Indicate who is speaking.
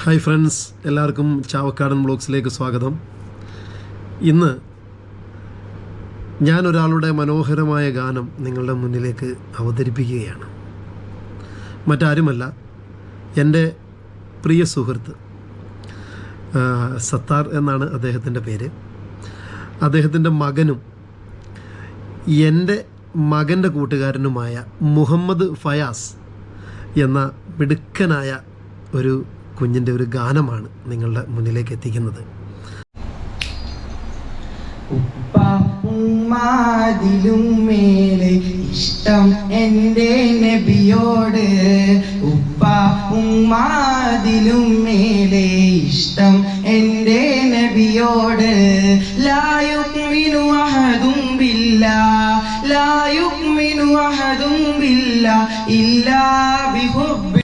Speaker 1: Hi friends, എല്ലാവർക്കും ചാവക്കാടൻ ബ്ലോഗ്സിലേക്ക് സ്വാഗതം. ഇന്ന് ഞാനൊരാളുടെ മനോഹരമായ ഗാനം നിങ്ങളുടെ മുന്നിലേക്ക് അവതരിപ്പിക്കുകയാണ്. മറ്റാരുമല്ല, എൻ്റെ പ്രിയ സുഹൃത്ത് സത്താർ എന്നാണ് അദ്ദേഹത്തിൻ്റെ പേര്. അദ്ദേഹത്തിൻ്റെ മകനും എൻ്റെ മകൻ്റെ കൂട്ടുകാരനുമായ മുഹമ്മദ് ഫയാസ് എന്ന മിടുക്കനായ ഒരു കുഞ്ഞിൻ്റെ ഒരു ഗാനമാണ് നിങ്ങളുടെ മുന്നിലേക്ക് എത്തിക്കുന്നത്.
Speaker 2: ഉപ്പാതിലും മേലെ ഇഷ്ടം എൻ്റെ നബിയോട്, ഉമ്മാതിലും മേലെ ഇഷ്ടം എൻ്റെ നബിയോട്. ലാ യുഅ്മിനു അഹദും ബില്ലാഹ്, ലാ യുഅ്മിനു അഹദും ബില്ലാഹ് ഇല്ലാ ബിഹുബ്ബി